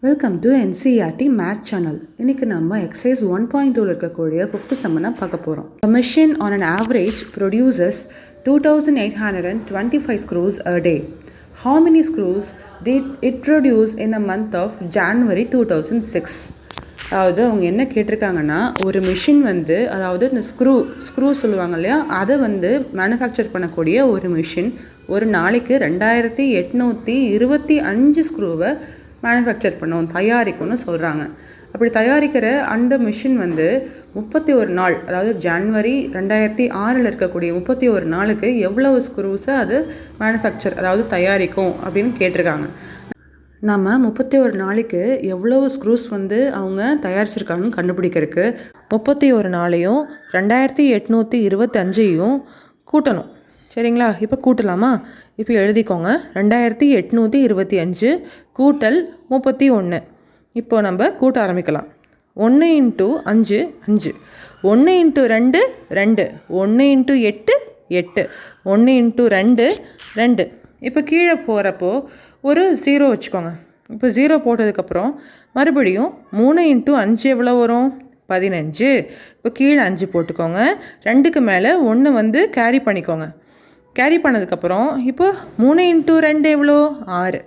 Welcome to NCERT maths channel. இன்றைக்கி நம்ம exercise 1.2 இருக்கக்கூடிய 5th சம்மனை பார்க்க போகிறோம். A machine on an average produces 2,825 screws a day. How many screws did it produce in a month of January 2006? அதாவது அவங்க என்ன கேட்டிருக்காங்கன்னா, ஒரு மிஷின் அதாவது இந்த ஸ்க்ரூ சொல்லுவாங்க இல்லையா, அதை மேனுஃபேக்சர் பண்ணக்கூடிய ஒரு மிஷின் ஒரு நாளைக்கு 2,825 ஸ்க்ரூவை மேனுஃபேக்சர் பண்ணும், தயாரிக்கும்னு சொல்கிறாங்க. அப்படி தயாரிக்கிற அந்த மிஷின் 31 நாள், அதாவது ஜனவரி 2006 இருக்கக்கூடிய 31 நாளுக்கு எவ்வளவு ஸ்க்ரூஸை அது மேனுஃபேக்சர் அதாவது தயாரிக்கும் அப்படின்னு கேட்டிருக்காங்க. நம்ம 31 நாளைக்கு எவ்வளவு ஸ்க்ரூஸ் அவங்க தயாரிச்சிருக்காங்கன்னு கண்டுபிடிக்கிறதுக்கு 31 நாளையும் 2,825 கூட்டணும். சரிங்களா? இப்போ கூட்டலாமா? இப்போ எழுதிக்கோங்க. 2,825 கூட்டல் 31. இப்போ நம்ம கூட்ட ஆரம்பிக்கலாம். 1 × 5 5, 1 × 2 2, 1 × 8 8, 1 × 2 2. இப்போ கீழே போகிறப்போ ஒரு 0 வச்சுக்கோங்க. இப்போ 0 போட்டதுக்கப்புறம் மறுபடியும் 3 × 5 எவ்வளோ வரும்? 15. இப்போ கீழே 5 போட்டுக்கோங்க. 2க்கு மேலே 1 கேரி பண்ணிக்கோங்க. கேரி பண்ணதுக்கப்புறம் இப்போ 3 × 2 எவ்வளோ? 6.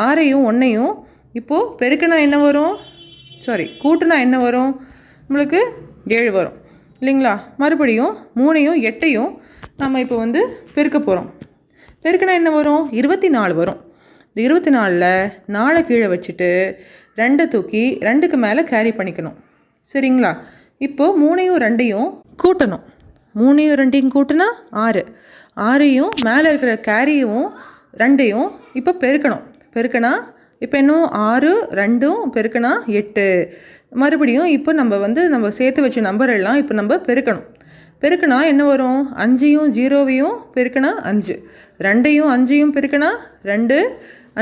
6ஐயும் 1ஐயும் இப்போது பெருக்கினா என்ன வரும்? கூட்டினா என்ன வரும்? நம்மளுக்கு 7 வரும் இல்லைங்களா? மறுபடியும் 3ஐயும் 8ஐயும் நம்ம இப்போ பெருக்க போகிறோம். பெருக்கினா என்ன வரும்? 24 வரும். இந்த 24ல் 4 கீழே வச்சுட்டு 2 தூக்கி 2க்கு மேலே கேரி பண்ணிக்கணும். சரிங்களா? இப்போது 3ஐயும் 2ஐயும் கூட்டணும். 3ஐயும் 2ஐயும் கூட்டினா 6. 6ஐயும் மேலே இருக்கிற கேரியும் 2ஐயும் இப்போ பெருக்கணும். பெருக்கினா இப்போ இன்னும் 6 2ம் பெருக்கினா 8. மறுபடியும் இப்போ நம்ம சேர்த்து வச்ச நம்பர் எல்லாம் இப்போ நம்ம பெருக்கணும். பெருக்கினா என்ன வரும்? 5ஐயும் 0ஐயும் பெருக்கினா 5, 2ஐயும் 5ஐயும் பெருக்கினா 2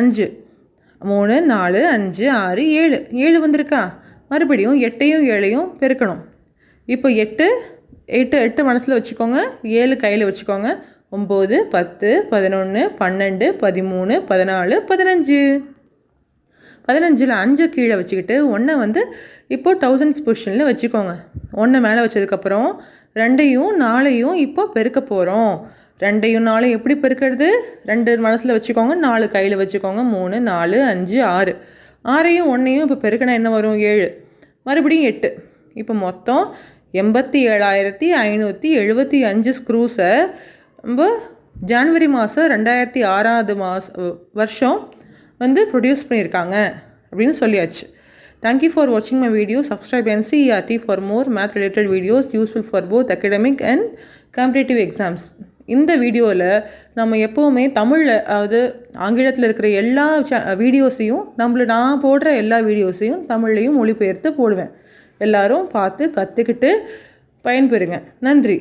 5, 3 4 5 6 7 7 வந்திருக்கா? மறுபடியும் 8ஐயும் 7ஐயும் பெருக்கணும். இப்போ 8 மனசில் வச்சுக்கோங்க, 7 கையில் வச்சுக்கோங்க. 9 10 11 12 13 14 15. 15ல் 5 கீழே வச்சுக்கிட்டு 1 இப்போது தௌசண்ட்ஸ் பொசிஷனில் வச்சுக்கோங்க. 1 மேலே வச்சதுக்கப்புறம் 2ஐயும் 4ஐயும் இப்போ பெருக்க போகிறோம். 2ஐயும் 4ஐயும் எப்படி பெருக்கிறது? 2 மனசில் வச்சுக்கோங்க, 4 கையில் வச்சுக்கோங்க. 3 4 5 6. 6ஐயும் 1ஐயும் இப்போ பெருக்கினா என்ன வரும்? 7. மறுபடியும் 8. இப்போ மொத்தம் 87,575 ஸ்க்ரூஸை நம்ம ஜனவரி மாதம் 2006 வருஷம் ப்ரொடியூஸ் பண்ணியிருக்காங்க அப்படின்னு சொல்லியாச்சு. தேங்க்யூ ஃபார் வாட்சிங் my video. Subscribe NCERT for more math related videos useful for both academic and competitive exams. இந்த வீடியோவில் நம்ம எப்போவுமே தமிழில், அதாவது ஆங்கிலத்தில் இருக்கிற எல்லா வீடியோஸையும் நான் போடுற எல்லா வீடியோஸையும் தமிழ்லையும் மொழிபெயர்த்து போடுவேன். எல்லோரும் பார்த்து கற்றுக்கிட்டு பயன்பெறுங்க. நன்றி.